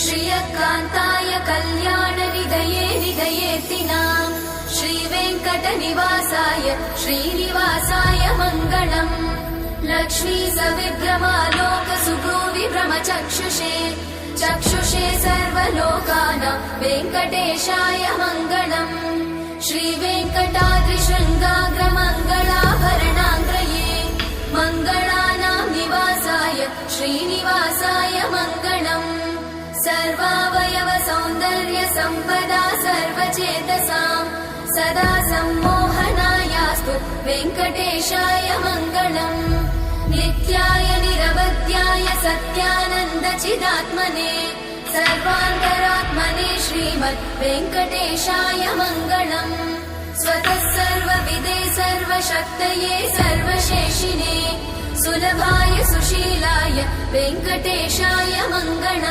श्रियकान्ताय कल्याणनिधये निधयेतिनाम् श्रीवेङ्कटनिवासाय श्रीनिवासाय मङ्गलम्। लक्ष्मी सविभ्रमालोकसुभ्रूविभ्रमचक्षुषे चक्षुषे सर्वलोकानां वेङ्कटेशाय मङ्गलम्। श्रीवेङ्कटाद्रिशृङ्गाग्रमङ्गलाभरणाङ्ग्रये मङ्गलानां निवासाय श्रीनिवासाय मङ्गलम्। सर्वावयव सौन्दर्य सम्पदा सर्वचेतसां सदा सम्मोहनायास्तु वेङ्कटेशाय मङ्गलम्। नित्याय निरवध्याय सत्यानन्दचिदात्मने सर्वान्तरात्मने श्रीमद् वेङ्कटेशाय मङ्गलम्। स्वतः सर्वविदे सर्वशक्तये सर्वशेषिने सुलभाय सुशीलाय वेङ्कटेशाय मङ्गलम्।